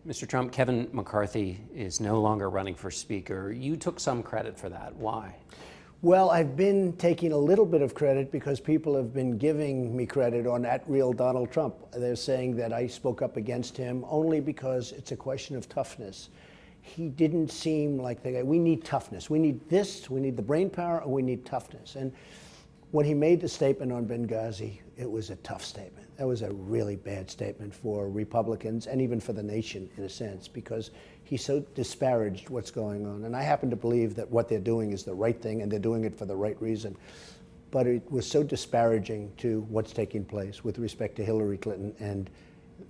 Mr. Trump, Kevin McCarthy is no longer running for Speaker. You took some credit for that. Why? Well, I've been taking a little bit of credit because people have been giving me credit on @RealDonald Trump. They're saying that I spoke up against him only because it's a question of toughness. He didn't seem like the guy. We need toughness. We need this, we need the brain power, and we need toughness. And when he made the statement on Benghazi, it was a tough statement. That was a really bad statement for Republicans and even for the nation, in a sense, because he so disparaged what's going on. And I happen to believe that what they're doing is the right thing, and they're doing it for the right reason. But it was so disparaging to what's taking place with respect to Hillary Clinton and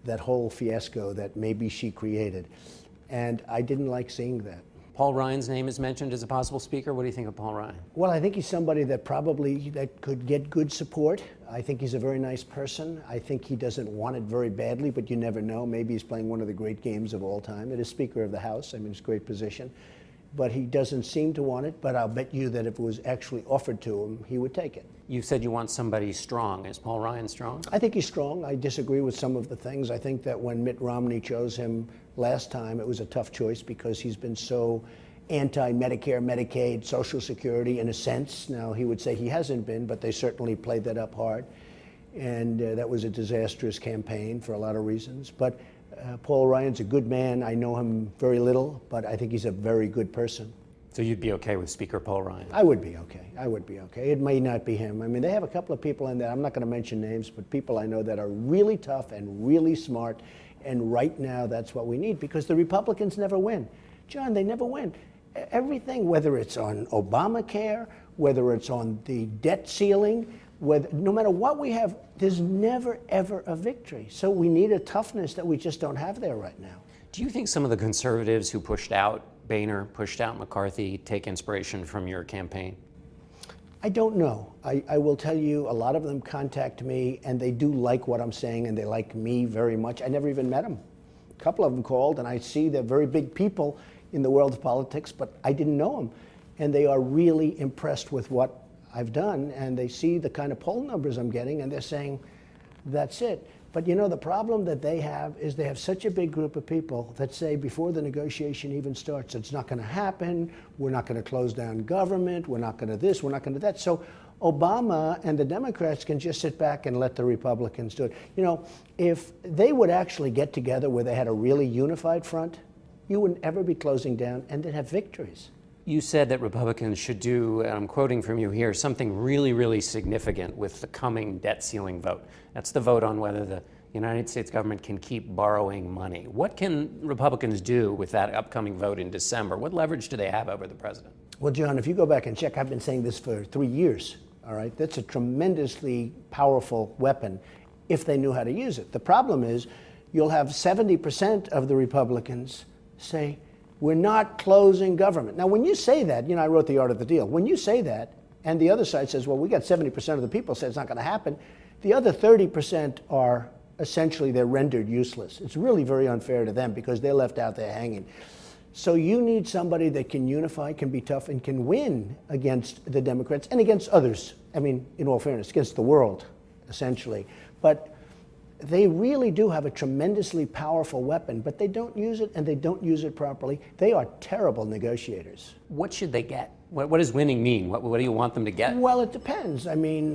that whole fiasco that maybe she created. And I didn't like seeing that. Paul Ryan's name is mentioned as a possible speaker. What do you think of Paul Ryan? Well, I think he's somebody that could get good support. I think he's a very nice person. I think he doesn't want it very badly, but you never know. Maybe he's playing one of the great games of all time. It is Speaker of the House. I mean, it's a great position. But he doesn't seem to want it. But I'll bet you that if it was actually offered to him, he would take it. You said you want somebody strong. Is Paul Ryan strong? I think he's strong. I disagree with some of the things. I think that when Mitt Romney chose him last time, it was a tough choice because he's been so anti-Medicare, Medicaid, Social Security in a sense. Now, he would say he hasn't been, but they certainly played that up hard. And that was a disastrous campaign for a lot of reasons. But Paul Ryan's a good man. I know him very little, but I think he's a very good person. So you'd be okay with Speaker Paul Ryan? I would be okay. I would be okay. It may not be him. I mean, they have a couple of people in there. I'm not going to mention names, but people I know that are really tough and really smart. And right now, that's what we need because the Republicans never win. John, they never win. Everything, whether it's on Obamacare, whether it's on the debt ceiling, no matter what we have, there's never, ever a victory. So we need a toughness that we just don't have there right now. Do you think some of the conservatives who pushed out Boehner, pushed out McCarthy, take inspiration from your campaign? I don't know. I will tell you, a lot of them contact me, and they do like what I'm saying, and they like me very much. I never even met them. A couple of them called, and I see they're very big people in the world of politics, but I didn't know them. And they are really impressed with what I've done, and they see the kind of poll numbers I'm getting, and they're saying, that's it. But you know, the problem that they have is they have such a big group of people that say before the negotiation even starts, it's not going to happen, we're not going to close down government, we're not going to this, we're not going to that. So Obama and the Democrats can just sit back and let the Republicans do it. You know, if they would actually get together where they had a really unified front, you wouldn't ever be closing down, and they'd have victories. You said that Republicans should do, and I'm quoting from you here, something really, really significant with the coming debt ceiling vote. That's the vote on whether the United States government can keep borrowing money. What can Republicans do with that upcoming vote in December? What leverage do they have over the president? Well, John, if you go back and check, I've been saying this for 3 years, all right? That's a tremendously powerful weapon if they knew how to use it. The problem is you'll have 70% of the Republicans say, we're not closing government. Now, when you say that, you know, I wrote The Art of the Deal. When you say that, and the other side says, well, we got 70% of the people say it's not going to happen, the other 30% are essentially, they're rendered useless. It's really very unfair to them because they're left out there hanging. So you need somebody that can unify, can be tough, and can win against the Democrats and against others. I mean, in all fairness, against the world, essentially. But they really do have a tremendously powerful weapon, but they don't use it, and they don't use it properly. They are terrible negotiators. What should they get? What does winning mean? What do you want them to get? Well, it depends. I mean,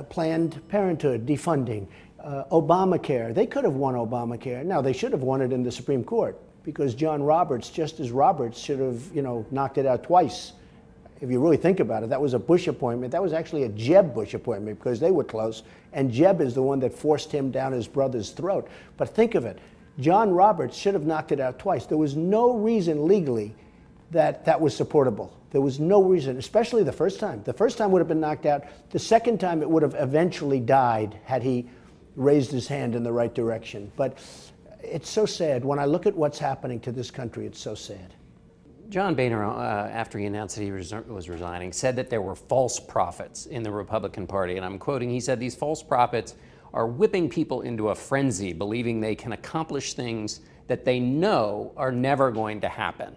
Planned Parenthood, defunding, Obamacare. They could have won Obamacare. Now, they should have won it in the Supreme Court because John Roberts, Justice Roberts, should have, you know, knocked it out twice. If you really think about it, that was a Bush appointment. That was actually a Jeb Bush appointment because they were close. And Jeb is the one that forced him down his brother's throat. But think of it. John Roberts should have knocked it out twice. There was no reason legally that that was supportable. There was no reason, especially the first time. The first time would have been knocked out. The second time it would have eventually died had he raised his hand in the right direction. But it's so sad. When I look at what's happening to this country, it's so sad. John Boehner, after he announced that he was resigning, said that there were false prophets in the Republican Party. And I'm quoting, he said, these false prophets are whipping people into a frenzy, believing they can accomplish things that they know are never going to happen.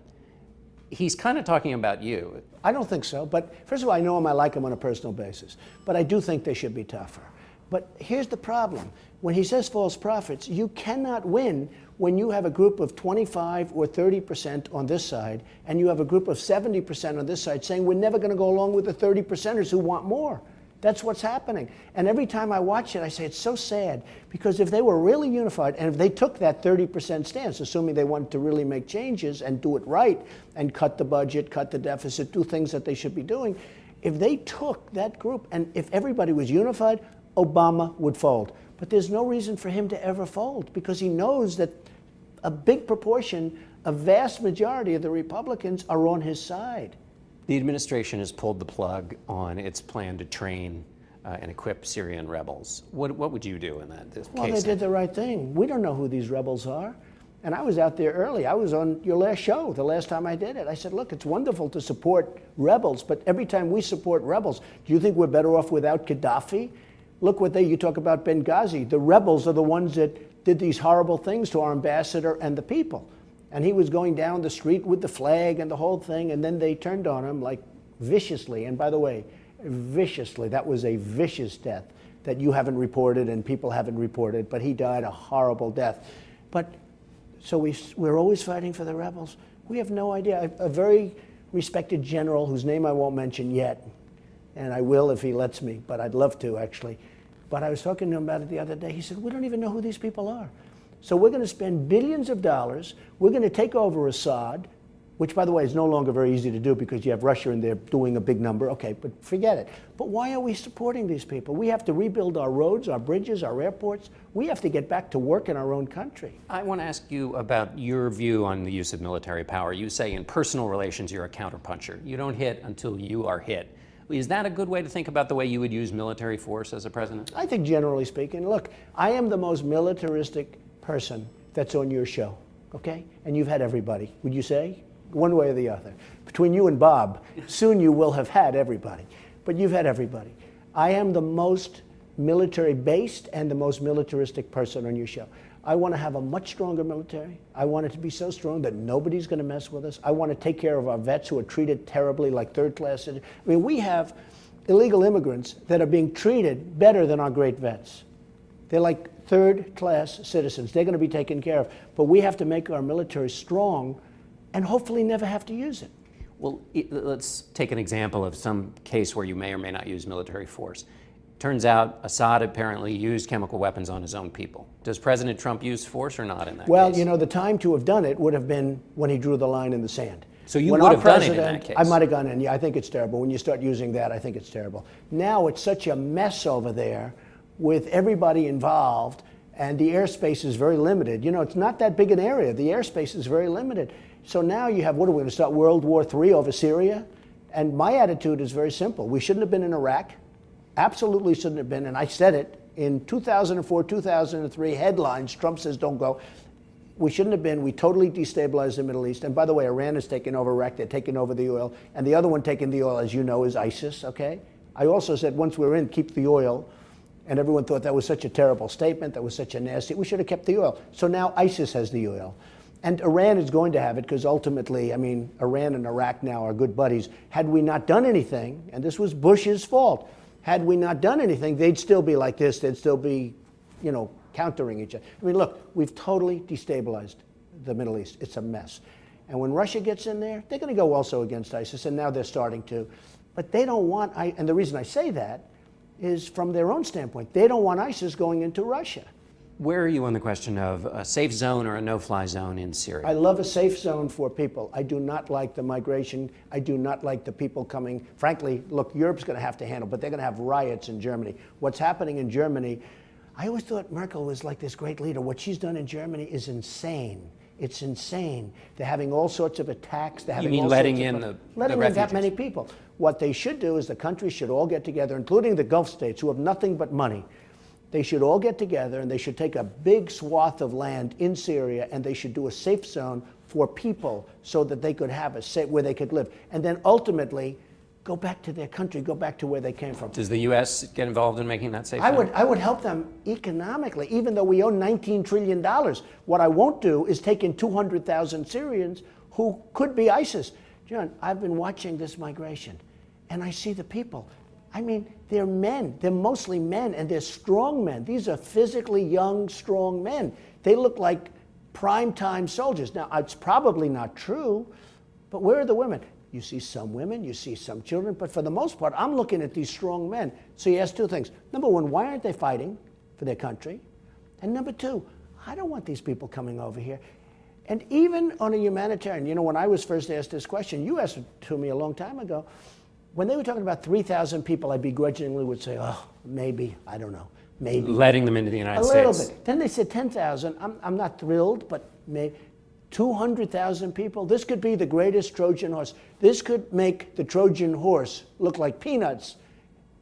He's kind of talking about you. I don't think so. But first of all, I know him, I like him on a personal basis. But I do think they should be tougher. But here's the problem. When he says false prophets, you cannot win when you have a group of 25 or 30% on this side, and you have a group of 70% on this side saying we're never going to go along with the 30%ers who want more. That's what's happening. And every time I watch it, I say it's so sad, because if they were really unified, and if they took that 30% stance, assuming they wanted to really make changes and do it right, and cut the budget, cut the deficit, do things that they should be doing, if they took that group, and if everybody was unified, Obama would fold. But there's no reason for him to ever fold, because he knows that a big proportion, a vast majority of the Republicans are on his side. The administration has pulled the plug on its plan to train and equip Syrian rebels. What would you do in that case? Well, they did the right thing. We don't know who these rebels are. And I was out there early. I was on your last show, the last time I did it. I said, look, it's wonderful to support rebels, but every time we support rebels, do you think we're better off without Gaddafi? Look what you talk about Benghazi. The rebels are the ones that did these horrible things to our ambassador and the people. And he was going down the street with the flag and the whole thing, and then they turned on him like viciously. And by the way, viciously, that was a vicious death that you haven't reported and people haven't reported, but he died a horrible death. But so we're always fighting for the rebels. We have no idea. A very respected general, whose name I won't mention yet, and I will if he lets me, but I'd love to actually. But I was talking to him about it the other day. He said, we don't even know who these people are. So we're going to spend billions of dollars. We're going to take over Assad, which, by the way, is no longer very easy to do because you have Russia in there doing a big number. Okay, but forget it. But why are we supporting these people? We have to rebuild our roads, our bridges, our airports. We have to get back to work in our own country. I want to ask you about your view on the use of military power. You say in personal relations you're a counterpuncher. You don't hit until you are hit. Is that a good way to think about the way you would use military force as a president? I think generally speaking, look, I am the most militaristic person that's on your show, okay? And you've had everybody, would you say? One way or the other. Between you and Bob, soon you will have had everybody. But you've had everybody. I am the most military-based and the most militaristic person on your show. I want to have a much stronger military. I want it to be so strong that nobody's going to mess with us. I want to take care of our vets who are treated terribly like third-class citizens. I mean, we have illegal immigrants that are being treated better than our great vets. They're like third-class citizens. They're going to be taken care of. But we have to make our military strong and hopefully never have to use it. Well, let's take an example of some case where you may or may not use military force. Turns out Assad apparently used chemical weapons on his own people. Does President Trump use force or not in that case? Well, you know, the time to have done it would have been when he drew the line in the sand. So you would have done it in that case? I might have gone in. Yeah, I think it's terrible. When you start using that, I think it's terrible. Now it's such a mess over there with everybody involved, and the airspace is very limited. You know, it's not that big an area. The airspace is very limited. So now you have, what are we going to start, World War III over Syria? And my attitude is very simple. We shouldn't have been in Iraq. Absolutely shouldn't have been. And I said it in 2004, 2003, headlines, Trump says don't go. We shouldn't have been. We totally destabilized the Middle East. And by the way, Iran has taken over Iraq. They're taking over the oil. And the other one taking the oil, as you know, is ISIS, okay? I also said once we're in, keep the oil. And everyone thought that was such a terrible statement. That was such a nasty. We should have kept the oil. So now ISIS has the oil. And Iran is going to have it because ultimately, I mean, Iran and Iraq now are good buddies. Had we not done anything, and this was Bush's fault, had we not done anything, they'd still be like this. They'd still be, you know, countering each other. I mean, look, we've totally destabilized the Middle East. It's a mess. And when Russia gets in there, they're going to go also against ISIS, and now they're starting to. But they don't want, and the reason I say that is from their own standpoint. They don't want ISIS going into Russia. Where are you on the question of a safe zone or a no-fly zone in Syria? I love a safe zone for people. I do not like the migration. I do not like the people coming. Frankly, look, Europe's going to have to handle, but they're going to have riots in Germany. What's happening in Germany, I always thought Merkel was like this great leader. What she's done in Germany is insane. It's insane. They're having all sorts of attacks. They're having you mean all letting sorts in of, the letting in refugees? that many people. What they should do is the countries should all get together, including the Gulf states who have nothing but money. They should all get together and they should take a big swath of land in Syria and they should do a safe zone for people so that they could have a safe, where they could live. And then ultimately go back to their country, go back to where they came from. Does the U.S. get involved in making that safe zone? I would help them economically, even though we owe $19 trillion. What I won't do is take in 200,000 Syrians who could be ISIS. John, I've been watching this migration and I see the people. I mean, they're men. They're mostly men, and they're strong men. These are physically young, strong men. They look like prime-time soldiers. Now, it's probably not true, but where are the women? You see some women, you see some children, but for the most part, I'm looking at these strong men. So you ask two things. Number one, why aren't they fighting for their country? And number two, I don't want these people coming over here. And even on a humanitarian, you know, when I was first asked this question, you asked it to me a long time ago. When they were talking about 3,000 people, I begrudgingly would say, oh, maybe, I don't know, maybe. Letting them into the United States. A little bit. Then they said 10,000. I'm not thrilled, but maybe 200,000 people. This could be the greatest Trojan horse. This could make the Trojan horse look like peanuts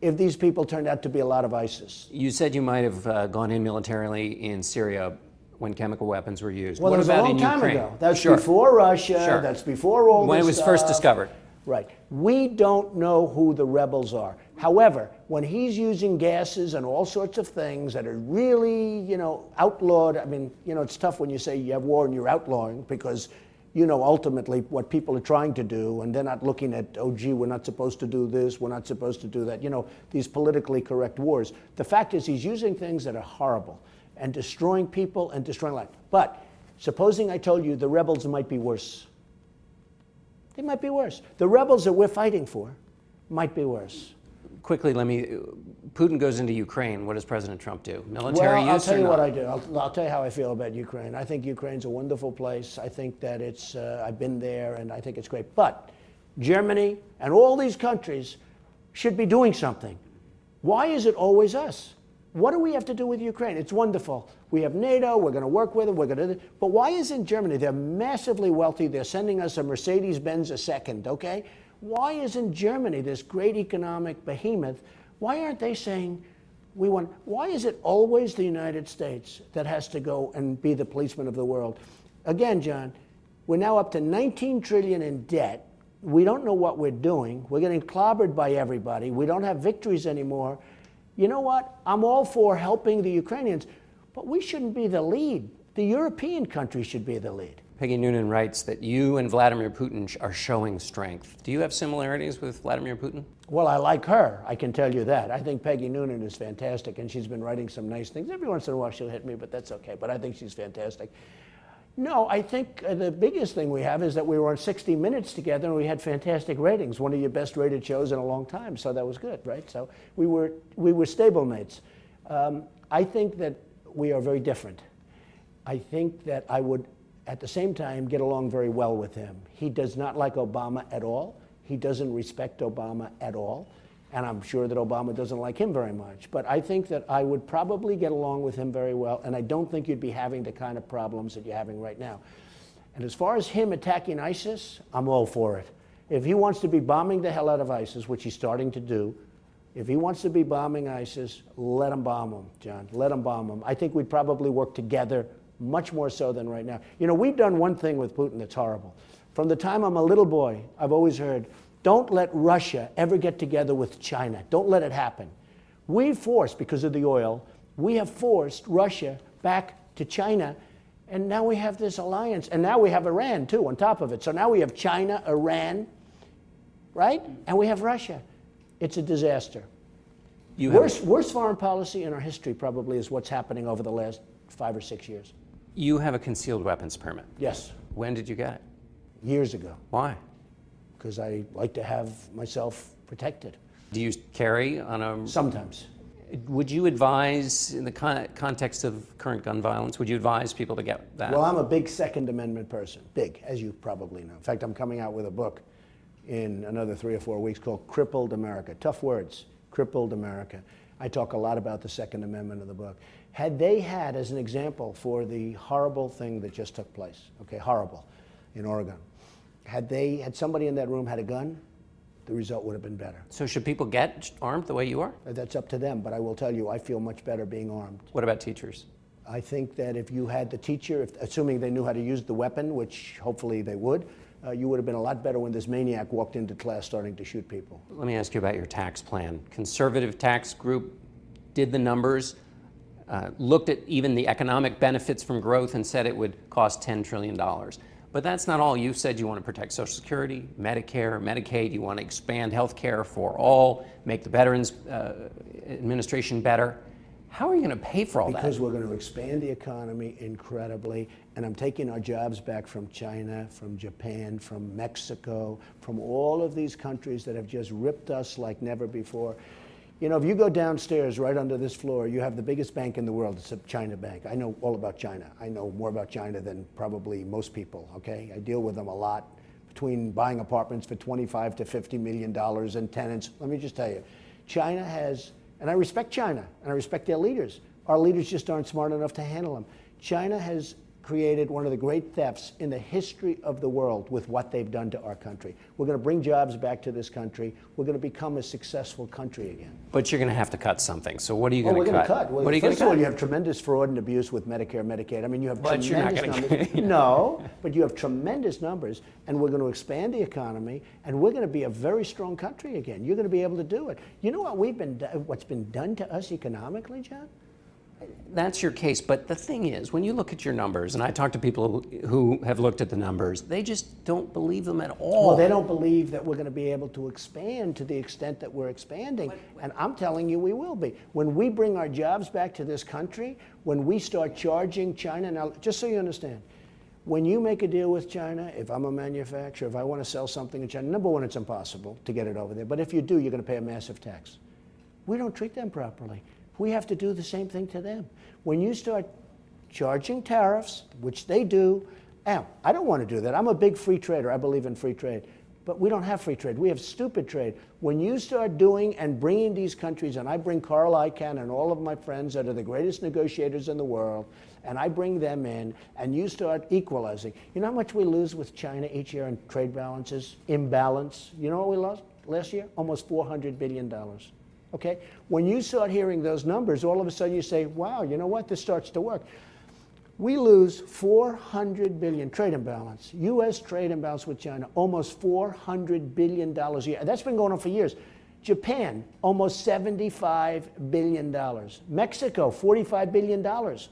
if these people turned out to be a lot of ISIS. You said you might have gone in militarily in Syria when chemical weapons were used. Well, What it was about a long in time Ukraine? ago. That's Sure. before Russia. Sure. That's before all When this it was first stuff. discovered. Right. We don't know who the rebels are. However, when he's using gases and all sorts of things that are really, you know, outlawed, I mean, you know, it's tough when you say you have war and you're outlawing because, you know, ultimately what people are trying to do, and they're not looking at, oh, gee, we're not supposed to do this, we're not supposed to do that, you know, these politically correct wars. The fact is he's using things that are horrible and destroying people and destroying life. But supposing I told you the rebels might be worse. They might be worse. The rebels that we're fighting for might be worse. Quickly, Putin goes into Ukraine. What does President Trump do? Military Well, I'll use tell or you not? what I do. I'll tell you how I feel about Ukraine. I think Ukraine's a wonderful place. I think that it's, I've been there and I think it's great. But Germany and all these countries should be doing something. Why is it always us? What do we have to do with Ukraine? It's wonderful. We have NATO, we're going to work with them, we're going to, but why isn't Germany? They're massively wealthy. They're sending us a Mercedes-Benz a second, okay? Why isn't Germany, this great economic behemoth, why aren't they saying, why is it always the United States that has to go and be the policeman of the world? Again, John, we're now up to 19 trillion in debt. We don't know what we're doing. We're getting clobbered by everybody. We don't have victories anymore. You know what? I'm all for helping the Ukrainians, but we shouldn't be the lead. The European countries should be the lead. Peggy Noonan writes that you and Vladimir Putin are showing strength. Do you have similarities with Vladimir Putin? Well, I like her, I can tell you that. I think Peggy Noonan is fantastic, and she's been writing some nice things. Every once in a while she'll hit me, but that's okay. But I think she's fantastic. No, I think the biggest thing we have is that we were on 60 Minutes together and we had fantastic ratings, one of your best rated shows in a long time, so that was good, right? So we were stablemates. I think that we are very different. I think that I would, at the same time, get along very well with him. He does not like Obama at all. He doesn't respect Obama at all. And I'm sure that Obama doesn't like him very much. But I think that I would probably get along with him very well, and I don't think you'd be having the kind of problems that you're having right now. And as far as him attacking ISIS, I'm all for it. If he wants to be bombing the hell out of ISIS, which he's starting to do, if he wants to be bombing ISIS, let him bomb him, John. Let him bomb him. I think we'd probably work together much more so than right now. You know, we've done one thing with Putin that's horrible. From the time I'm a little boy, I've always heard, don't let Russia ever get together with China. Don't let it happen. We've forced, because of the oil, we have forced Russia back to China, and now we have this alliance. And now we have Iran, too, on top of it. So now we have China, Iran, right? And we have Russia. It's a disaster. Worst foreign policy in our history probably is what's happening over the last 5 or 6 years. You have a concealed weapons permit. Yes, When did you get it? years ago, Why? because I like to have myself protected. Do you carry on a... Sometimes. Would you advise, in the context of current gun violence, would you advise people to get that? Well, I'm a big Second Amendment person, big, as you probably know. In fact, I'm coming out with a book in another 3 or 4 weeks called Crippled America. Tough words, Crippled America. I talk a lot about the Second Amendment in the book. Had they had, as an example, for the horrible thing that just took place, okay, horrible, in Oregon, had somebody in that room had a gun, the result would have been better. So should people get armed the way you are? That's up to them, but I will tell you, I feel much better being armed. What about teachers? I think that if you had the teacher, assuming they knew how to use the weapon, which hopefully they would, you would have been a lot better when this maniac walked into class starting to shoot people. Let me ask you about your tax plan. Conservative tax group did the numbers, looked at even the economic benefits from growth and said it would cost $10 trillion. But that's not all. You said you want to protect Social Security, Medicare, Medicaid. You want to expand health care for all, make the Veterans Administration better. How are you going to pay for all that? Because we're going to expand the economy incredibly, and I'm taking our jobs back from China, from Japan, from Mexico, from all of these countries that have just ripped us like never before. You know, if you go downstairs right under this floor, you have the biggest bank in the world. It's a China bank. I know all about China. I know more about China than probably most people, okay? I deal with them a lot, between buying apartments for $25 to $50 million and tenants. Let me just tell you, China has, and I respect China, and I respect their leaders. Our leaders just aren't smart enough to handle them. China has created one of the great thefts in the history of the world with what they've done to our country. We're going to bring jobs back to this country. We're going to become a successful country again. But you're going to have to cut something. So what are you going to cut? We're going to cut. Well, what are you going to first of all, cut? you have tremendous fraud and abuse with Medicare, Medicaid. I mean, you have But you're not tremendous gonna numbers. No, but you have tremendous numbers, and we're going to expand the economy, and we're going to be a very strong country again. You're going to be able to do it. You know what what's been done to us economically, John? That's your case, but the thing is, when you look at your numbers, and I talk to people who have looked at the numbers, they just don't believe them at all. Well, they don't believe that we're going to be able to expand to the extent that we're expanding, and I'm telling you we will be. When we bring our jobs back to this country, when we start charging China, now just so you understand, when you make a deal with China, if I'm a manufacturer, if I want to sell something in China, number one, it's impossible to get it over there, but if you do, you're going to pay a massive tax. We don't treat them properly. We have to do the same thing to them. When you start charging tariffs, which they do, and I don't want to do that. I'm a big free trader. I believe in free trade. But we don't have free trade. We have stupid trade. When you start doing and bringing these countries, and I bring Carl Icahn and all of my friends that are the greatest negotiators in the world, and I bring them in, and you start equalizing. You know how much we lose with China each year in trade balances? Imbalance. You know what we lost last year? Almost $400 billion. Okay? When you start hearing those numbers, all of a sudden you say, wow, you know what? This starts to work. We lose $400 billion trade imbalance, U.S. trade imbalance with China, almost $400 billion a year. That's been going on for years. Japan, almost $75 billion. Mexico, $45 billion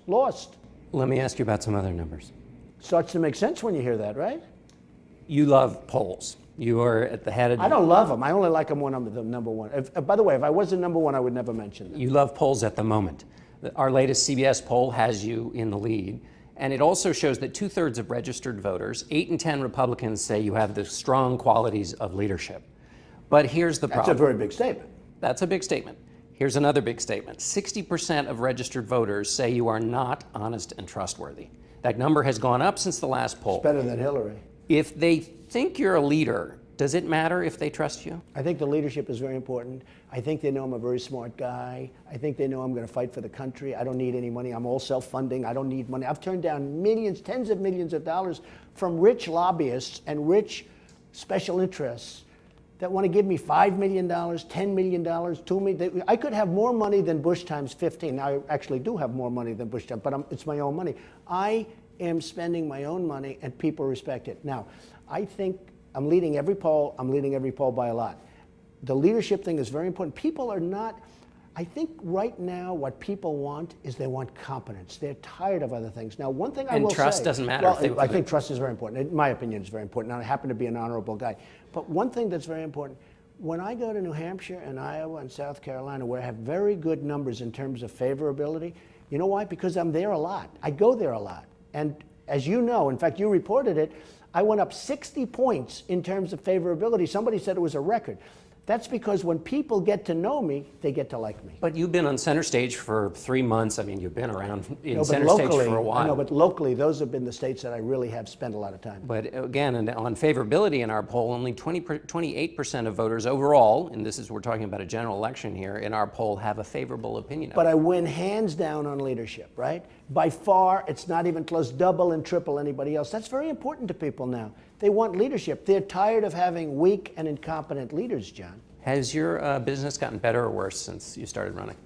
lost. Let me ask you about some other numbers. Starts to make sense when you hear that, right? You love polls. You are at the head of... I don't love them. I only like them when I'm the number one. By the way, if I was the number one, I would never mention them. You love polls at the moment. Our latest CBS poll has you in the lead, and it also shows that 2/3 of registered voters, 8 in 10 Republicans, say you have the strong qualities of leadership. But here's the problem. That's a very big statement. That's a big statement. Here's another big statement. 60% of registered voters say you are not honest and trustworthy. That number has gone up since the last poll. It's better than Hillary. If they think you're a leader, does it matter if they trust you? I think the leadership is very important. I think they know I'm a very smart guy. I think they know I'm going to fight for the country. I don't need any money. I'm all self-funding. I don't need money. I've turned down millions, tens of millions of dollars from rich lobbyists and rich special interests that want to give me $5 million, $10 million, $2 million. I could have more money than Bush times 15. Now, I actually do have more money than Bush times, but it's my own money. I am spending my own money, and people respect it. Now, I think I'm leading every poll. I'm leading every poll by a lot. The leadership thing is very important. People are not, I think right now what people want is they want competence. They're tired of other things. Now, one thing I will say. And trust doesn't matter. Well, I think trust is very important. In my opinion, it's very important. And I happen to be an honorable guy. But one thing that's very important, when I go to New Hampshire and Iowa and South Carolina, where I have very good numbers in terms of favorability, you know why? Because I'm there a lot. I go there a lot. And as you know, in fact, you reported it, I went up 60 points in terms of favorability. Somebody said it was a record. That's because when people get to know me, they get to like me. But you've been on center stage for 3 months. I mean, you've been around in No, center stage for a while. I know, but locally, those have been the states that I really have spent a lot of time. But again, on favorability in our poll, only 28% of voters overall, and this is, we're talking about a general election here, in our poll have a favorable opinion of But it. I win hands down on leadership, right? By far, it's not even close, double and triple anybody else. That's very important to people now. They want leadership. They're tired of having weak and incompetent leaders, John. Has your business gotten better or worse since you started running?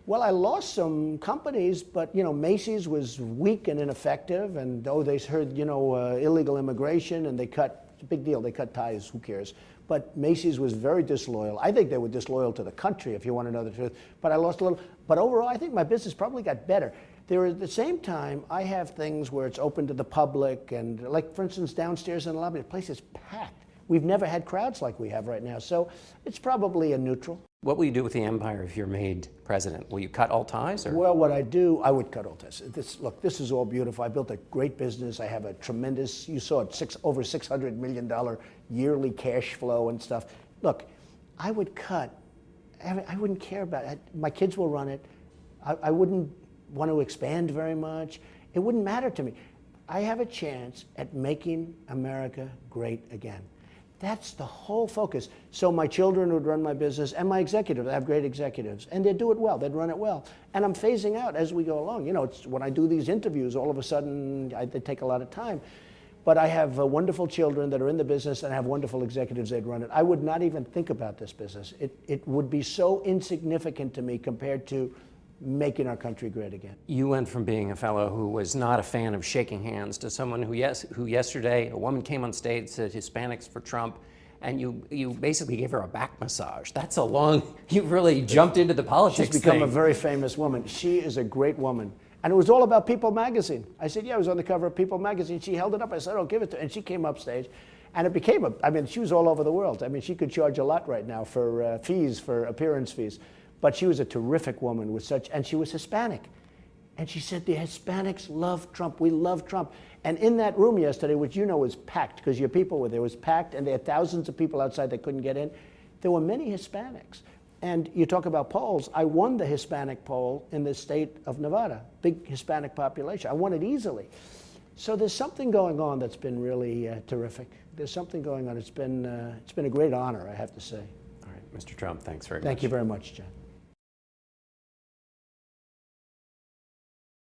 Well, I lost some companies, but Macy's was weak and ineffective, and they heard illegal immigration, and they cut. It's a big deal. They cut ties. Who cares? But Macy's was very disloyal. I think they were disloyal to the country, if you want to know the truth. But I lost a little. But overall, I think my business probably got better. There, at the same time, I have things where it's open to the public, and like, for instance, downstairs in the lobby, the place is packed. We've never had crowds like we have right now, so it's probably a neutral. What will you do with the empire if you're made president? Will you cut all ties? Or? Well, what I do, I would cut all ties. Look, this is all beautiful. I built a great business. I have a tremendous, you saw it, over $600 million yearly cash flow and stuff. Look, I would cut. I wouldn't care about it. My kids will run it. I wouldn't want to expand very much. It wouldn't matter to me. I have a chance at making America great again. That's the whole focus. So my children would run my business, and my executives. I have great executives, and they'd do it well. They'd run it well. And I'm phasing out as we go along. You know, when I do these interviews, all of a sudden, they take a lot of time. But I have wonderful children that are in the business, and I have wonderful executives that run it. I would not even think about this business. It would be so insignificant to me compared to making our country great again. You went from being a fellow who was not a fan of shaking hands to someone who yesterday, a woman came on stage, said Hispanics for Trump, and you basically gave her a back massage. That's a long, you really jumped into the politics She's become thing. a very famous woman. She is a great woman. And it was all about People magazine. I said, yeah, I was on the cover of People magazine. She held it up. I said, oh, give it to her. And she came up stage. And it became she was all over the world. I mean, she could charge a lot right now for fees, for appearance fees. But she was a terrific woman with and she was Hispanic. And she said, the Hispanics love Trump. We love Trump. And in that room yesterday, which you know was packed, because your people were there, was packed, and there were thousands of people outside that couldn't get in, there were many Hispanics. And you talk about polls, I won the Hispanic poll in the state of Nevada, big Hispanic population. I won it easily. So there's something going on that's been really terrific. There's something going on. It's been a great honor, I have to say. All right, Mr. Trump, thanks very much. Thank you very much, John.